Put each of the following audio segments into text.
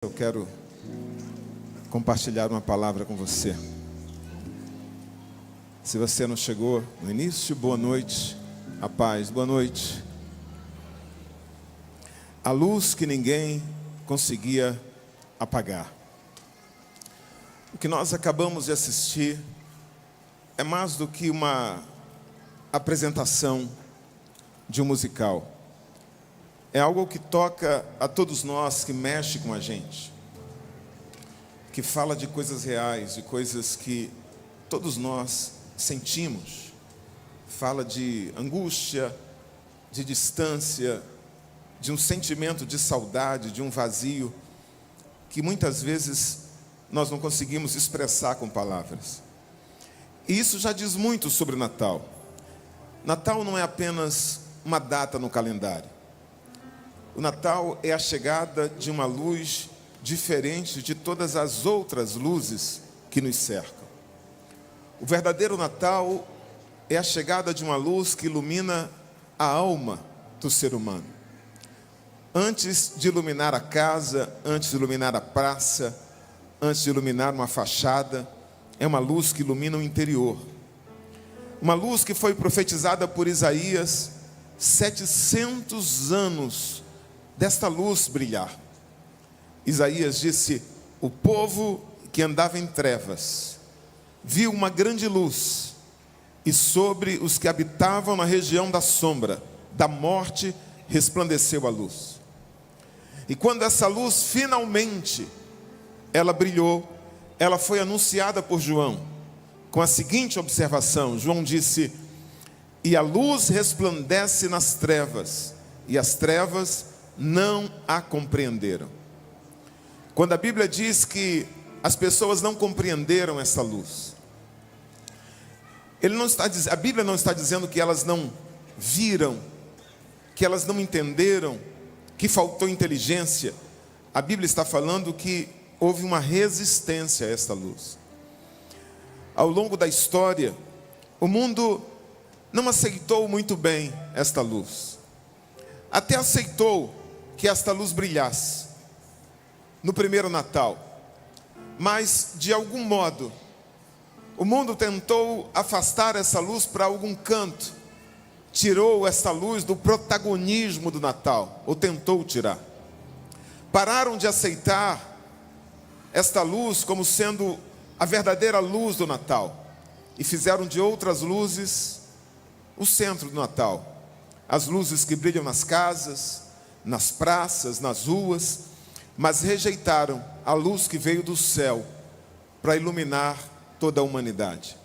Eu quero compartilhar uma palavra com você. Se você não chegou no início, boa noite, a paz, boa noite. A luz que ninguém conseguia apagar. O que nós acabamos de assistir é mais do que uma apresentação de um musical. É algo que toca a todos nós, que mexe com a gente, que fala de coisas reais, de coisas que todos nós sentimos. Fala de angústia, de distância, de um sentimento de saudade, de um vazio, que muitas vezes nós não conseguimos expressar com palavras. E isso já diz muito sobre o Natal. Natal não é apenas uma data no calendário. O Natal é a chegada de uma luz diferente de todas as outras luzes que nos cercam. O verdadeiro Natal é a chegada de uma luz que ilumina a alma do ser humano. Antes de iluminar a casa, antes de iluminar a praça, antes de iluminar uma fachada, é uma luz que ilumina o interior. Uma luz que foi profetizada por Isaías 700 anos desta luz brilhar. Isaías disse: o povo que andava em trevas viu uma grande luz, e sobre os que habitavam na região da sombra, da morte, resplandeceu a luz. E quando essa luz finalmente ela brilhou, ela foi anunciada por João com a seguinte observação. João disse: e a luz resplandece nas trevas, e as trevas não a compreenderam. Quando a Bíblia diz que as pessoas não compreenderam essa luz, a Bíblia não está dizendo que elas não viram, que elas não entenderam, que faltou inteligência. A Bíblia está falando que houve uma resistência a esta luz. Ao longo da história, o mundo não aceitou muito bem esta luz. Até aceitou que esta luz brilhasse no primeiro Natal, mas de algum modo o mundo tentou afastar essa luz para algum canto, tirou essa luz do protagonismo do Natal, ou tentou tirar. Pararam de aceitar esta luz como sendo a verdadeira luz do Natal, e fizeram de outras luzes o centro do Natal. As luzes que brilham nas casas, nas praças, nas ruas, mas rejeitaram a luz que veio do céu para iluminar toda a humanidade.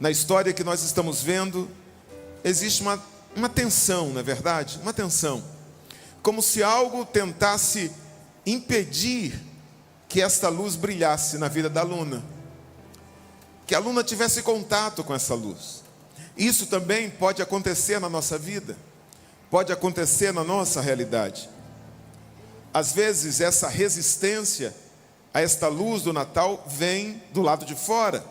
Na história que nós estamos vendo, existe uma tensão, não é verdade? Uma tensão. Como se algo tentasse impedir que esta luz brilhasse na vida da aluna. Que a aluna tivesse contato com essa luz. Isso também pode acontecer na nossa vida. Pode acontecer na nossa realidade. Às vezes essa resistência a esta luz do Natal vem do lado de fora,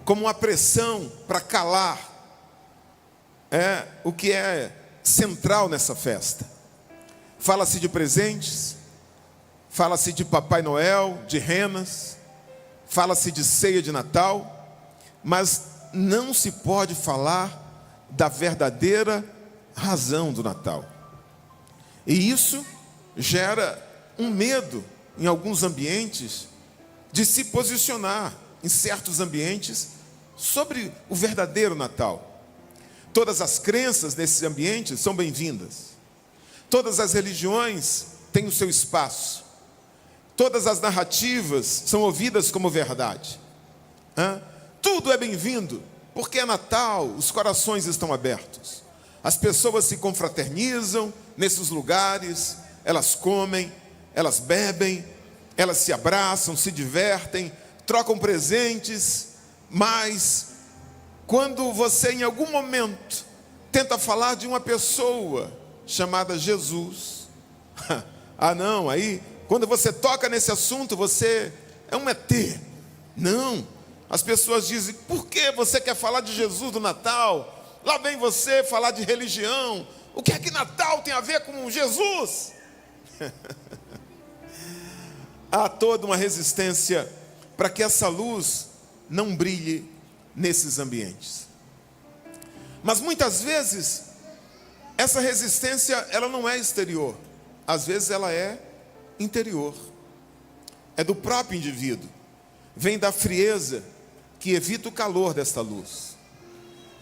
como uma pressão para calar o que é central nessa festa. Fala-se de presentes, fala-se de Papai Noel, de renas, fala-se de ceia de Natal, mas não se pode falar da verdadeira razão do Natal. E isso gera um medo em alguns ambientes de se posicionar em certos ambientes sobre o verdadeiro Natal. Todas as crenças nesses ambientes são bem-vindas. Todas as religiões têm o seu espaço. Todas as narrativas são ouvidas como verdade. Tudo é bem-vindo, porque é Natal, os corações estão abertos. As pessoas se confraternizam nesses lugares, elas comem, elas bebem, elas se abraçam, se divertem, trocam presentes, mas quando você em algum momento tenta falar de uma pessoa chamada Jesus, não, aí quando você toca nesse assunto, você é um ET. Não, as pessoas dizem: por que você quer falar de Jesus do Natal? Lá vem você falar de religião. O que é que Natal tem a ver com Jesus? há toda uma resistência para que essa luz não brilhe nesses ambientes. Mas muitas vezes, essa resistência, ela não é exterior. Às vezes ela é interior. É do próprio indivíduo. Vem da frieza que evita o calor desta luz.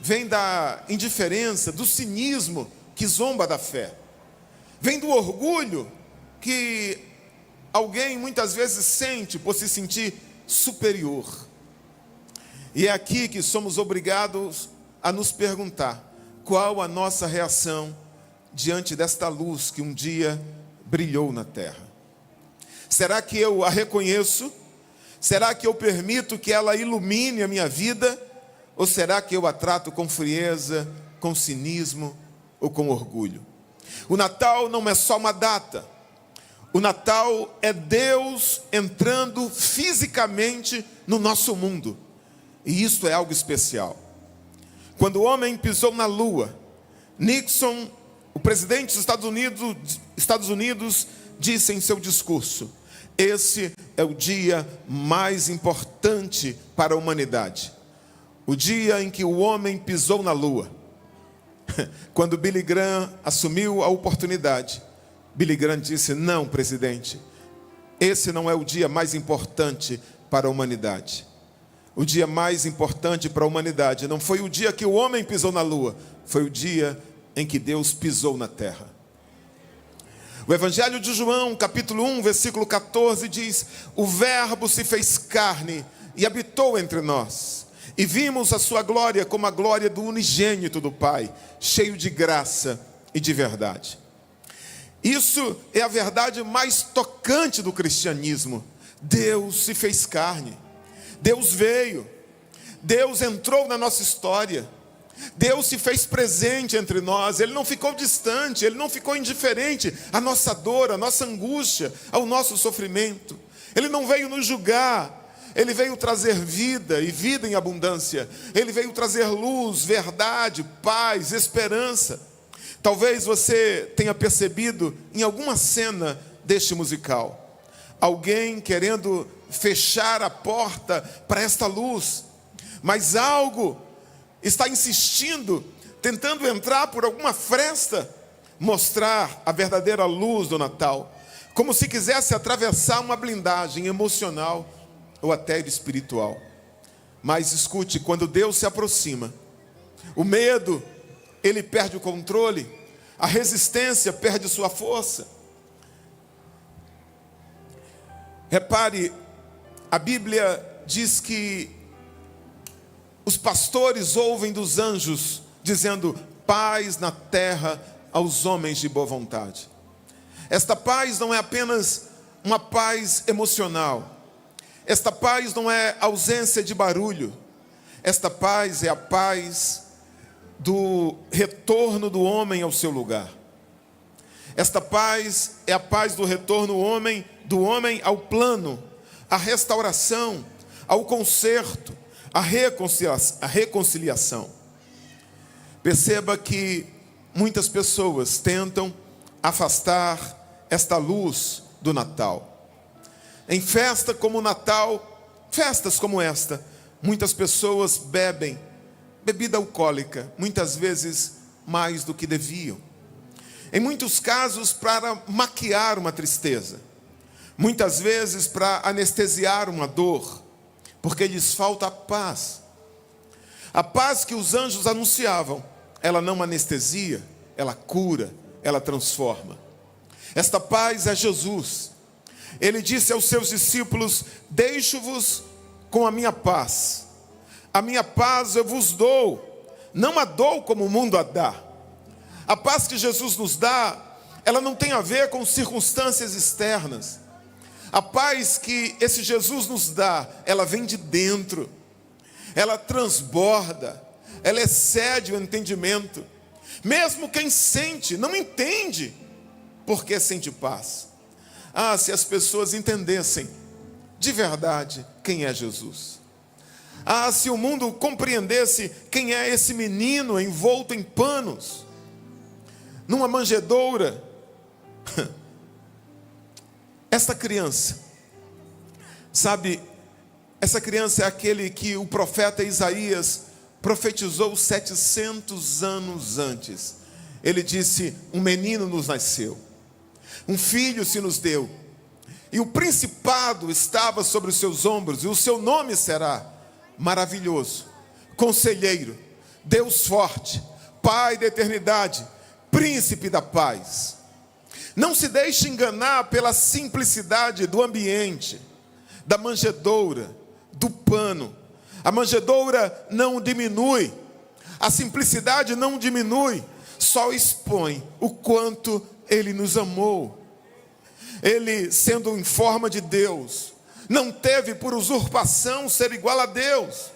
Vem da indiferença, do cinismo que zomba da fé. Vem do orgulho que alguém muitas vezes sente por se sentir superior. E é aqui que somos obrigados a nos perguntar: qual a nossa reação diante desta luz que um dia brilhou na terra? Será que eu a reconheço? Será que eu permito que ela ilumine a minha vida? Ou será que eu a trato com frieza, com cinismo ou com orgulho? O Natal não é só uma data. O Natal é Deus entrando fisicamente no nosso mundo. E isso é algo especial. Quando o homem pisou na lua, Nixon, o presidente dos Estados Unidos, disse em seu discurso: esse é o dia mais importante para a humanidade. O dia em que o homem pisou na lua. Quando Billy Graham assumiu a oportunidade, Billy Graham disse: não, presidente, esse não é o dia mais importante para a humanidade. O dia mais importante para a humanidade não foi o dia que o homem pisou na lua, foi o dia em que Deus pisou na terra. O Evangelho de João, capítulo 1, versículo 14, diz: o Verbo se fez carne e habitou entre nós. E vimos a sua glória como a glória do unigênito do Pai, cheio de graça e de verdade. Isso é a verdade mais tocante do cristianismo. Deus se fez carne. Deus veio. Deus entrou na nossa história. Deus se fez presente entre nós. Ele não ficou distante, Ele não ficou indiferente à nossa dor, à nossa angústia, ao nosso sofrimento. Ele não veio nos julgar. Ele veio trazer vida e vida em abundância. Ele veio trazer luz, verdade, paz, esperança. Talvez você tenha percebido em alguma cena deste musical alguém querendo fechar a porta para esta luz, mas algo está insistindo, tentando entrar por alguma fresta, mostrar a verdadeira luz do Natal, como se quisesse atravessar uma blindagem emocional ou até espiritual. Mas escute, quando Deus se aproxima, o medo, ele perde o controle, a resistência perde sua força. Repare, a Bíblia diz que os pastores ouvem dos anjos dizendo: paz na terra aos homens de boa vontade. Esta paz não é apenas uma paz emocional. Esta paz não é ausência de barulho. Esta paz é a paz do retorno do homem ao seu lugar. Esta paz é a paz do retorno do homem ao plano, à restauração, ao conserto, à reconciliação. Perceba que muitas pessoas tentam afastar esta luz do Natal. Em festa como o Natal, festas como esta, muitas pessoas bebem bebida alcoólica, muitas vezes mais do que deviam. Em muitos casos para maquiar uma tristeza, muitas vezes para anestesiar uma dor, porque lhes falta a paz. A paz que os anjos anunciavam, ela não anestesia, ela cura, ela transforma. Esta paz é Jesus. Ele disse aos seus discípulos: deixo-vos com a minha paz eu vos dou, não a dou como o mundo a dá. A paz que Jesus nos dá, ela não tem a ver com circunstâncias externas. A paz que esse Jesus nos dá, ela vem de dentro, ela transborda, ela excede o entendimento. Mesmo quem sente, não entende porque sente paz. Ah, se as pessoas entendessem de verdade quem é Jesus. Ah, se o mundo compreendesse quem é esse menino envolto em panos, numa manjedoura. Esta criança Sabe, essa criança é aquele que o profeta Isaías profetizou 700 anos antes. Ele disse: um menino nos nasceu, um filho se nos deu, e o principado estava sobre os seus ombros, e o seu nome será Maravilhoso, Conselheiro, Deus Forte, Pai da Eternidade, Príncipe da Paz. Não se deixe enganar pela simplicidade do ambiente, da manjedoura, do pano. A manjedoura não diminui, a simplicidade não diminui, só expõe o quanto Ele nos amou. Ele, sendo em forma de Deus, não teve por usurpação ser igual a Deus,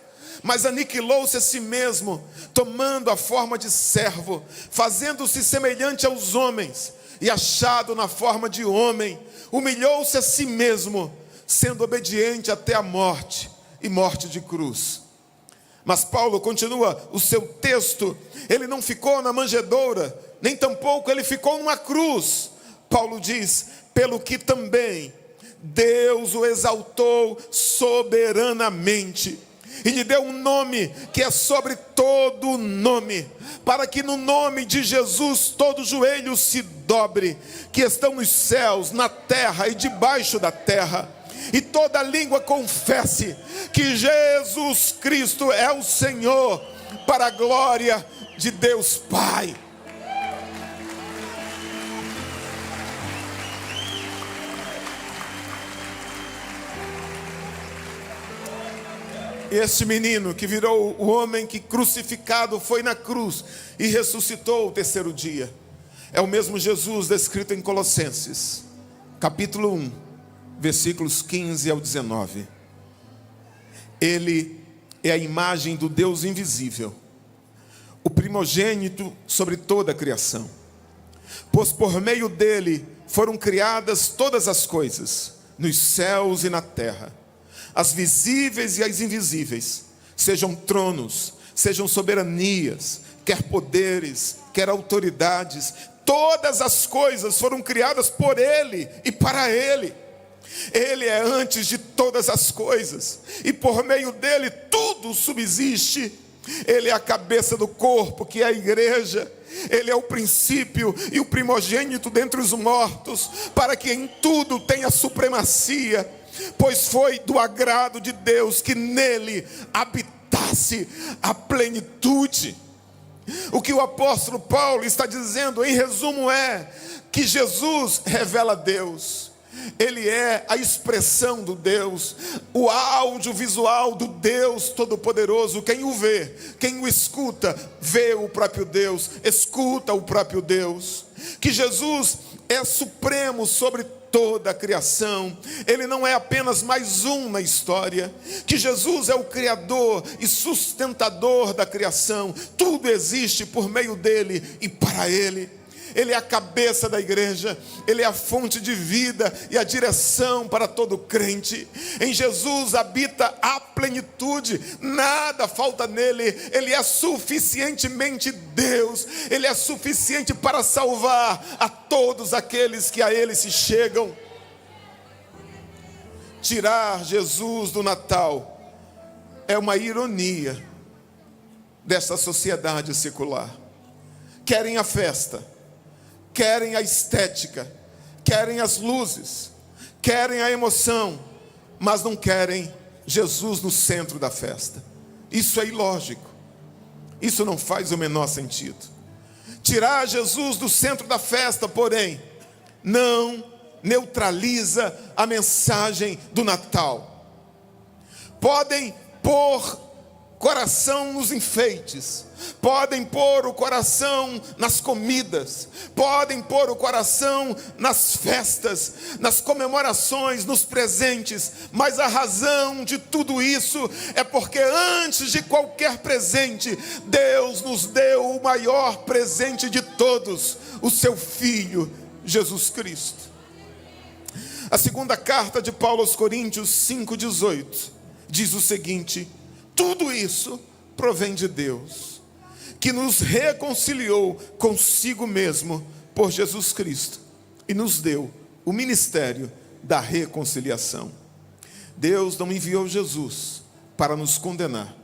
mas aniquilou-se a si mesmo, tomando a forma de servo, fazendo-se semelhante aos homens, e achado na forma de homem, humilhou-se a si mesmo, sendo obediente até a morte, e morte de cruz. Mas Paulo continua o seu texto. Ele não ficou na manjedoura, nem tampouco ele ficou numa cruz. Paulo diz: pelo que também Deus o exaltou soberanamente, e lhe deu um nome que é sobre todo nome, para que no nome de Jesus todo joelho se dobre, que estão nos céus, na terra e debaixo da terra, e toda língua confesse que Jesus Cristo é o Senhor, para a glória de Deus Pai. Este menino que virou o homem que crucificado foi na cruz e ressuscitou o terceiro dia, é o mesmo Jesus descrito em Colossenses, capítulo 1, versículos 15 ao 19. Ele é a imagem do Deus invisível, o primogênito sobre toda a criação. Pois por meio dele foram criadas todas as coisas, nos céus e na terra, as visíveis e as invisíveis, sejam tronos, sejam soberanias, quer poderes, quer autoridades. Todas as coisas foram criadas por ele e para ele. Ele é antes de todas as coisas, e por meio dele tudo subsiste. Ele é a cabeça do corpo, que é a igreja. Ele é o princípio e o primogênito dentre os mortos, para que em tudo tenha supremacia, pois foi do agrado de Deus que nele habitasse a plenitude. O que o apóstolo Paulo está dizendo, em resumo, é que Jesus revela Deus. Ele é a expressão do Deus, o audiovisual do Deus Todo-Poderoso. Quem o vê, quem o escuta, vê o próprio Deus, escuta o próprio Deus. Que Jesus é supremo sobre toda a criação. Ele não é apenas mais um na história. Que Jesus é o criador e sustentador da criação. Tudo existe por meio dele e para ele. Ele é a cabeça da igreja, ele é a fonte de vida e a direção para todo crente. Em Jesus habita a plenitude, nada falta nele. Ele é suficientemente Deus, ele é suficiente para salvar a todos aqueles que a ele se chegam. Tirar Jesus do Natal é uma ironia desta sociedade secular. Querem a festa, querem a estética, querem as luzes, querem a emoção, mas não querem Jesus no centro da festa. Isso é ilógico, isso não faz o menor sentido. Tirar Jesus do centro da festa, porém, não neutraliza a mensagem do Natal. Podem pôr coração nos enfeites, podem pôr o coração nas comidas, podem pôr o coração nas festas, nas comemorações, nos presentes, mas a razão de tudo isso é porque antes de qualquer presente, Deus nos deu o maior presente de todos, o seu Filho, Jesus Cristo. A segunda carta de Paulo aos Coríntios 5,18 diz o seguinte: tudo isso provém de Deus, que nos reconciliou consigo mesmo por Jesus Cristo e nos deu o ministério da reconciliação. Deus não enviou Jesus para nos condenar.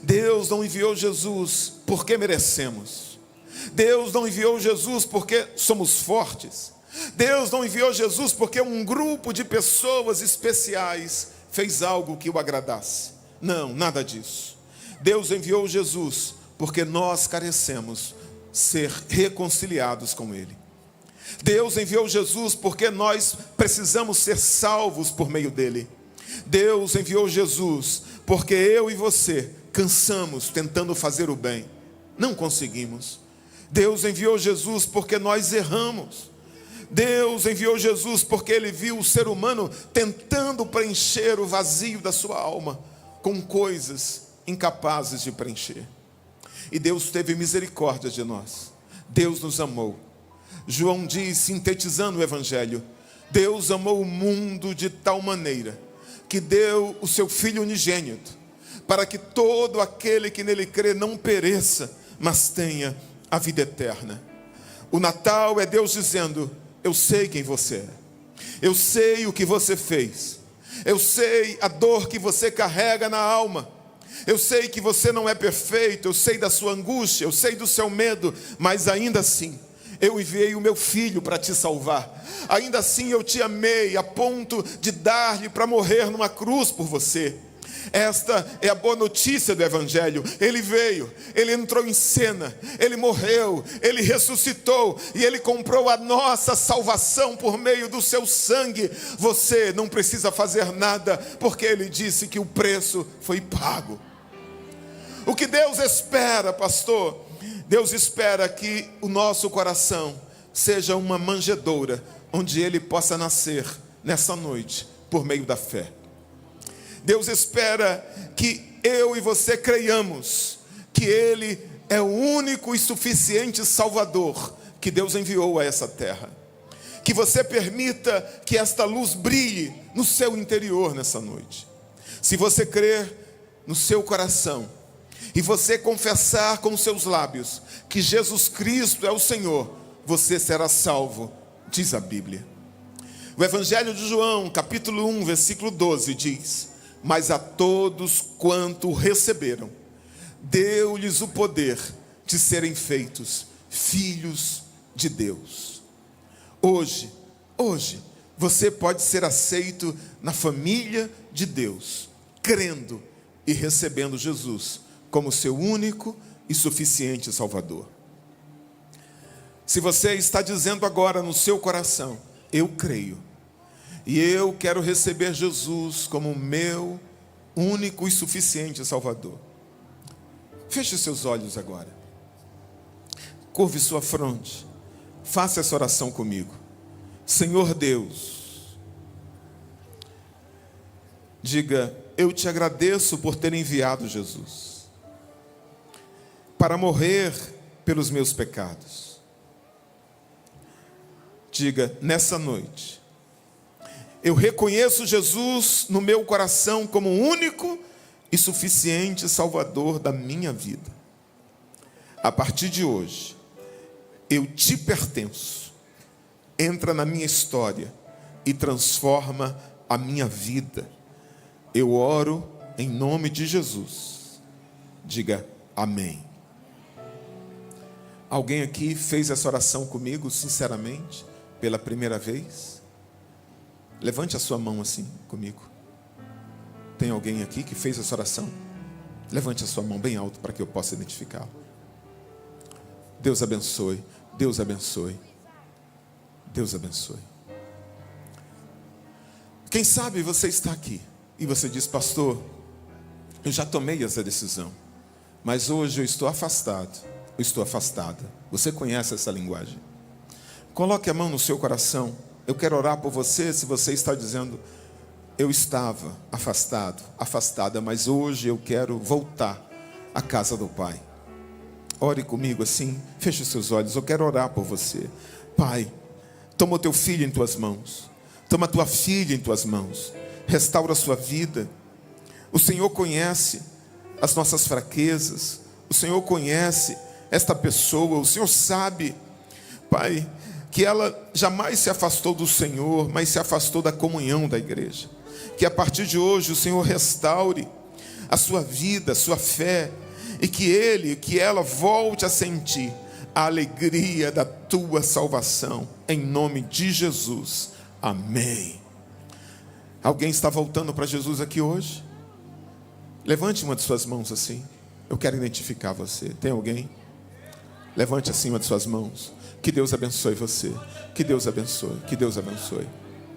Deus não enviou Jesus porque merecemos. Deus não enviou Jesus porque somos fortes. Deus não enviou Jesus porque um grupo de pessoas especiais fez algo que o agradasse. Não, nada disso. Deus enviou Jesus porque nós carecemos ser reconciliados com Ele. Deus enviou Jesus porque nós precisamos ser salvos por meio dele. Deus enviou Jesus porque eu e você cansamos tentando fazer o bem, não conseguimos. Deus enviou Jesus porque nós erramos. Deus enviou Jesus porque Ele viu o ser humano tentando preencher o vazio da sua alma com coisas incapazes de preencher. E Deus teve misericórdia de nós. Deus nos amou. João diz, sintetizando o Evangelho, Deus amou o mundo de tal maneira que deu o seu Filho unigênito, para que todo aquele que nele crê não pereça, mas tenha a vida eterna. O Natal é Deus dizendo, eu sei quem você é, eu sei o que você fez, eu sei a dor que você carrega na alma, eu sei que você não é perfeito, eu sei da sua angústia, eu sei do seu medo, mas ainda assim, eu enviei o meu Filho para te salvar. Ainda assim eu te amei a ponto de dar-lhe para morrer numa cruz por você. Esta é a boa notícia do Evangelho. Ele veio, Ele entrou em cena, Ele morreu, Ele ressuscitou e Ele comprou a nossa salvação por meio do seu sangue. Você não precisa fazer nada, porque Ele disse que o preço foi pago. O que Deus espera, pastor? Deus espera que o nosso coração seja uma manjedoura, onde Ele possa nascer nessa noite, por meio da fé. Deus espera que eu e você creiamos que Ele é o único e suficiente Salvador que Deus enviou a essa terra. Que você permita que esta luz brilhe no seu interior nessa noite. Se você crer no seu coração, e você confessar com seus lábios que Jesus Cristo é o Senhor, você será salvo, diz a Bíblia. O Evangelho de João, capítulo 1, versículo 12, diz: mas a todos quanto receberam, deu-lhes o poder de serem feitos filhos de Deus. Hoje, você pode ser aceito na família de Deus, crendo e recebendo Jesus como seu único e suficiente Salvador. Se você está dizendo agora no seu coração, eu creio, e eu quero receber Jesus como meu único e suficiente Salvador, feche seus olhos agora, curve sua fronte, faça essa oração comigo. Senhor Deus, diga, eu te agradeço por ter enviado Jesus para morrer pelos meus pecados. Diga, nessa noite, eu reconheço Jesus no meu coração como o único e suficiente Salvador da minha vida. A partir de hoje, eu te pertenço. Entra na minha história e transforma a minha vida. Eu oro em nome de Jesus. Diga amém. Alguém aqui fez essa oração comigo, sinceramente, pela primeira vez? Levante a sua mão assim comigo. Tem alguém aqui que fez essa oração? Levante a sua mão bem alto para que eu possa identificá-lo. Deus abençoe, Deus abençoe, Deus abençoe. Quem sabe você está aqui e você diz, pastor, eu já tomei essa decisão, mas hoje eu estou afastado. Eu estou afastada. Você conhece essa linguagem? Coloque a mão no seu coração. Eu quero orar por você. Se você está dizendo, eu estava afastado, afastada, mas hoje eu quero voltar à casa do Pai. Ore comigo assim, feche os seus olhos. Eu quero orar por você. Pai, toma o teu filho em tuas mãos, toma a tua filha em tuas mãos, restaura a sua vida. O Senhor conhece as nossas fraquezas, o Senhor conhece esta pessoa, o Senhor sabe, Pai, que ela jamais se afastou do Senhor, mas se afastou da comunhão da igreja. Que a partir de hoje o Senhor restaure a sua vida, a sua fé, e que ela volte a sentir a alegria da tua salvação, em nome de Jesus, amém. Alguém está voltando para Jesus aqui hoje? Levante uma de suas mãos assim, eu quero identificar você. Tem alguém? Levante assim uma de suas mãos. Que Deus abençoe você, que Deus abençoe, que Deus abençoe.